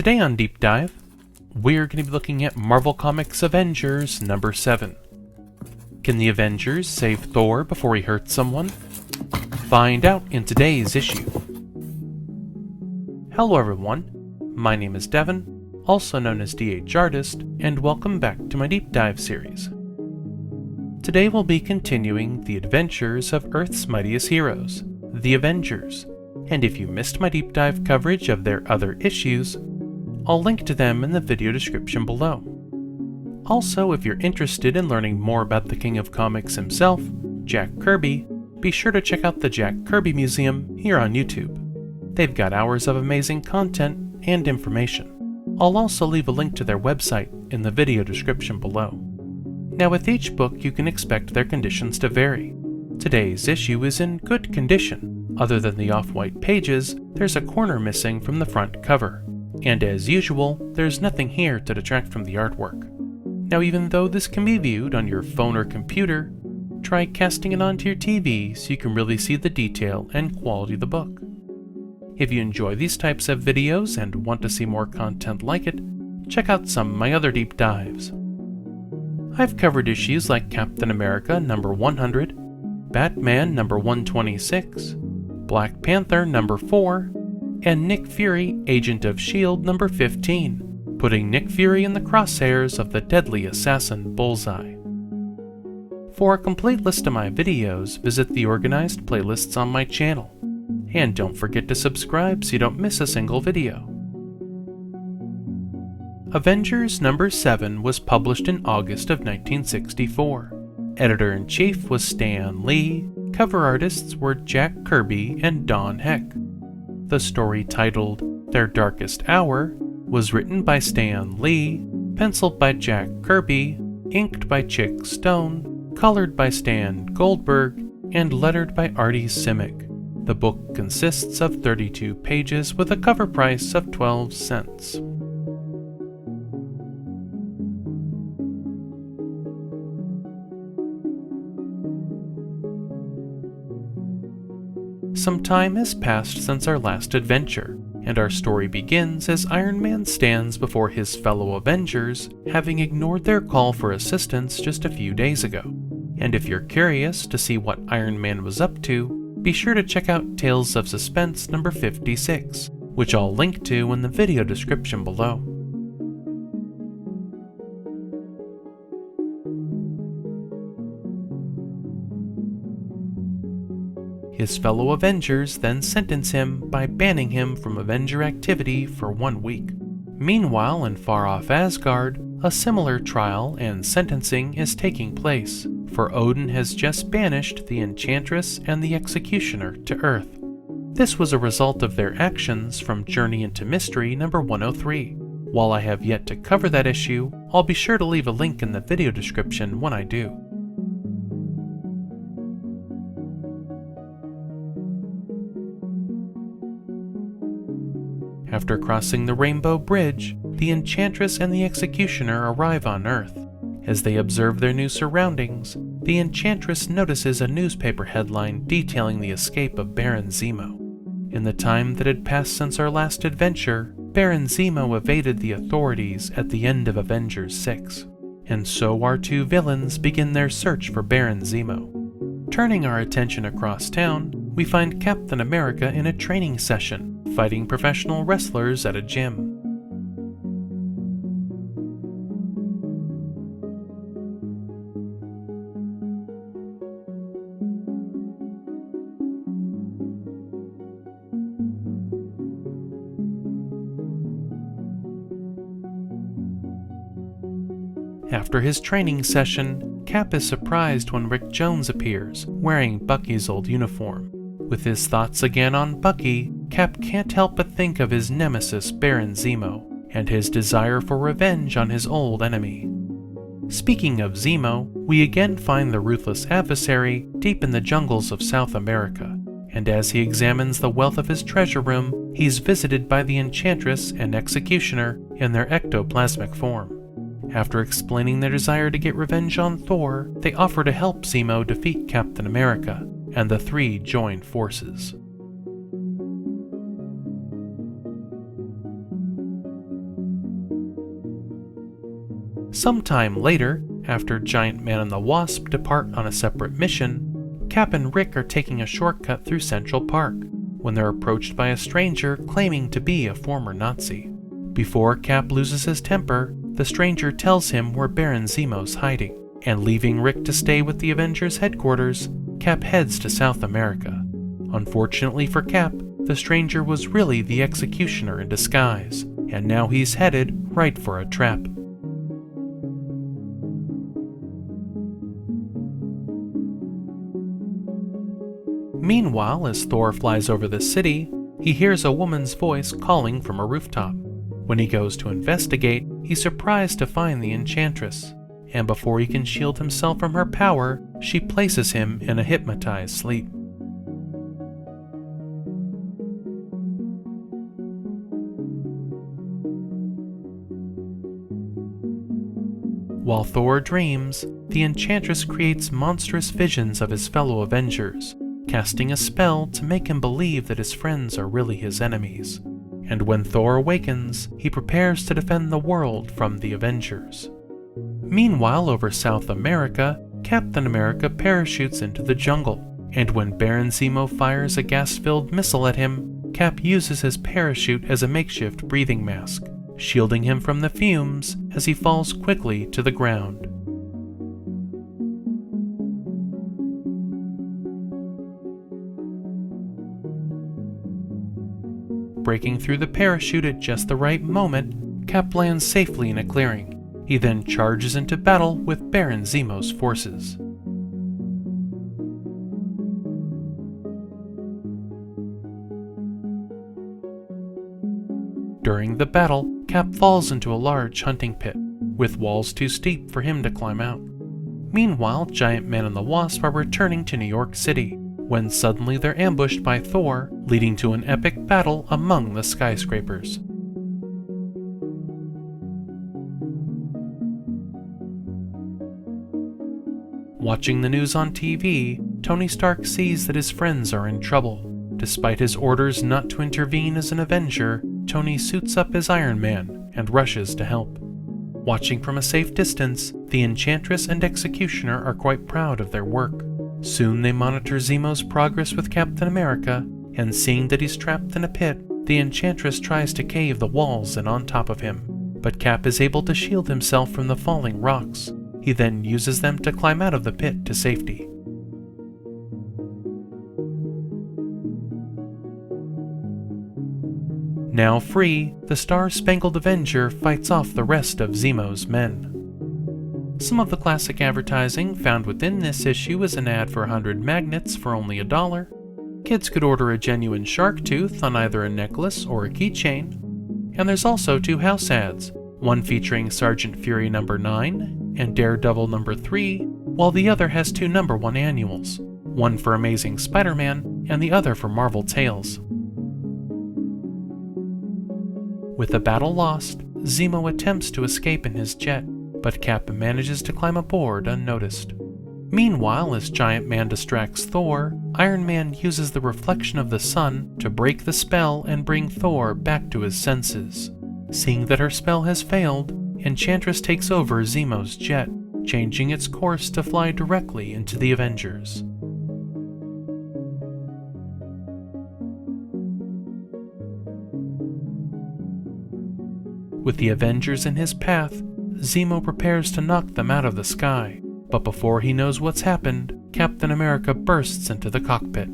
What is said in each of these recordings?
Today on Deep Dive, we're going to be looking at Marvel Comics Avengers number 7. Can the Avengers save Thor before he hurts someone? Find out in today's issue. Hello everyone, my name is Devin, also known as DH Artist, and welcome back to my Deep Dive series. Today we'll be continuing the adventures of Earth's mightiest heroes, the Avengers, and if you missed my Deep Dive coverage of their other issues, I'll link to them in the video description below. Also, if you're interested in learning more about the King of Comics himself, Jack Kirby, be sure to check out the Jack Kirby Museum here on YouTube. They've got hours of amazing content and information. I'll also leave a link to their website in the video description below. Now with each book you can expect their conditions to vary. Today's issue is in good condition. Other than the off-white pages, there's a corner missing from the front cover. And as usual, there's nothing here to detract from the artwork. Now even though this can be viewed on your phone or computer, try casting it onto your TV so you can really see the detail and quality of the book. If you enjoy these types of videos and want to see more content like it, check out some of my other deep dives. I've covered issues like Captain America number 100, Batman number 126, Black Panther number 4, and Nick Fury, Agent of S.H.I.E.L.D. number 15, putting Nick Fury in the crosshairs of the deadly assassin Bullseye. For a complete list of my videos, visit the organized playlists on my channel. And don't forget to subscribe so you don't miss a single video. Avengers number 7 was published in August of 1964. Editor-in-chief was Stan Lee, cover artists were Jack Kirby and Don Heck. The story titled Their Darkest Hour was written by Stan Lee, penciled by Jack Kirby, inked by Chic Stone, colored by Stan Goldberg, and lettered by Artie Simek. The book consists of 32 pages with a cover price of 12 cents. Some time has passed since our last adventure, and our story begins as Iron Man stands before his fellow Avengers, having ignored their call for assistance just a few days ago. And if you're curious to see what Iron Man was up to, be sure to check out Tales of Suspense number 56, which I'll link to in the video description below. His fellow Avengers then sentence him by banning him from Avenger activity for 1 week. Meanwhile, in far-off Asgard, a similar trial and sentencing is taking place, for Odin has just banished the Enchantress and the Executioner to Earth. This was a result of their actions from Journey into Mystery number 103. While I have yet to cover that issue, I'll be sure to leave a link in the video description when I do. After crossing the Rainbow Bridge, the Enchantress and the Executioner arrive on Earth. As they observe their new surroundings, the Enchantress notices a newspaper headline detailing the escape of Baron Zemo. In the time that had passed since our last adventure, Baron Zemo evaded the authorities at the end of Avengers 6, and so our two villains begin their search for Baron Zemo. Turning our attention across town, we find Captain America in a training session, fighting professional wrestlers at a gym. After his training session, Cap is surprised when Rick Jones appears, wearing Bucky's old uniform. With his thoughts again on Bucky, Cap can't help but think of his nemesis Baron Zemo, and his desire for revenge on his old enemy. Speaking of Zemo, we again find the ruthless adversary deep in the jungles of South America, and as he examines the wealth of his treasure room, he's visited by the Enchantress and Executioner in their ectoplasmic form. After explaining their desire to get revenge on Thor, they offer to help Zemo defeat Captain America, and the three join forces. Sometime later, after Giant Man and the Wasp depart on a separate mission, Cap and Rick are taking a shortcut through Central Park when they're approached by a stranger claiming to be a former Nazi. Before Cap loses his temper, the stranger tells him where Baron Zemo's hiding, and leaving Rick to stay with the Avengers headquarters, Cap heads to South America. Unfortunately for Cap, the stranger was really the Executioner in disguise, and now he's headed right for a trap. Meanwhile, as Thor flies over the city, he hears a woman's voice calling from a rooftop. When he goes to investigate, he's surprised to find the Enchantress, and before he can shield himself from her power, she places him in a hypnotized sleep. While Thor dreams, the Enchantress creates monstrous visions of his fellow Avengers, casting a spell to make him believe that his friends are really his enemies. And when Thor awakens, he prepares to defend the world from the Avengers. Meanwhile, over South America, Captain America parachutes into the jungle, and when Baron Zemo fires a gas-filled missile at him, Cap uses his parachute as a makeshift breathing mask, shielding him from the fumes as he falls quickly to the ground. Breaking through the parachute at just the right moment, Cap lands safely in a clearing. He then charges into battle with Baron Zemo's forces. During the battle, Cap falls into a large hunting pit, with walls too steep for him to climb out. Meanwhile, Giant Man and the Wasp are returning to New York City, when suddenly they're ambushed by Thor, leading to an epic battle among the skyscrapers. Watching the news on TV, Tony Stark sees that his friends are in trouble. Despite his orders not to intervene as an Avenger, Tony suits up as Iron Man and rushes to help. Watching from a safe distance, the Enchantress and Executioner are quite proud of their work. Soon they monitor Zemo's progress with Captain America, and seeing that he's trapped in a pit, the Enchantress tries to cave the walls in on top of him, but Cap is able to shield himself from the falling rocks. He then uses them to climb out of the pit to safety. Now free, the Star-Spangled Avenger fights off the rest of Zemo's men. Some of the classic advertising found within this issue is an ad for 100 magnets for only $1. Kids could order a genuine shark tooth on either a necklace or a keychain. And there's also 2 house ads, one featuring Sergeant Fury number 9 and Daredevil number 3, while the other has 2 number 1 annuals, one for Amazing Spider-Man and the other for Marvel Tales. With the battle lost, Zemo attempts to escape in his jet, but Cap manages to climb aboard unnoticed. Meanwhile, as Giant Man distracts Thor, Iron Man uses the reflection of the sun to break the spell and bring Thor back to his senses. Seeing that her spell has failed, Enchantress takes over Zemo's jet, changing its course to fly directly into the Avengers. With the Avengers in his path, Zemo prepares to knock them out of the sky, but before he knows what's happened, Captain America bursts into the cockpit.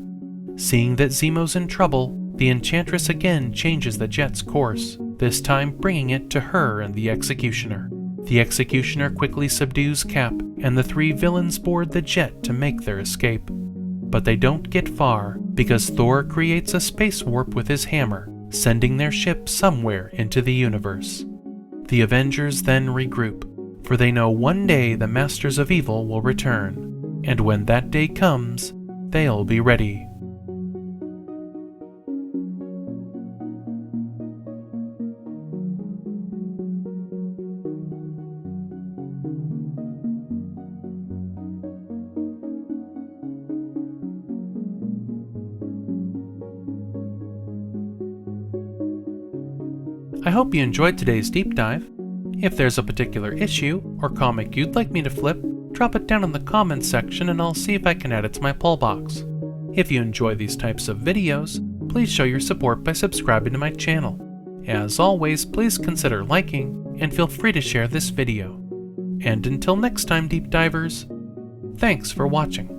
Seeing that Zemo's in trouble, the Enchantress again changes the jet's course, this time bringing it to her and the Executioner. The Executioner quickly subdues Cap, and the 3 villains board the jet to make their escape. But they don't get far, because Thor creates a space warp with his hammer, sending their ship somewhere into the universe. The Avengers then regroup, for they know one day the Masters of Evil will return, and when that day comes, they'll be ready. I hope you enjoyed today's deep dive. If there's a particular issue or comic you'd like me to flip, drop it down in the comments section and I'll see if I can add it to my pull box. If you enjoy these types of videos, please show your support by subscribing to my channel. As always, please consider liking and feel free to share this video. And until next time, Deep Divers, thanks for watching.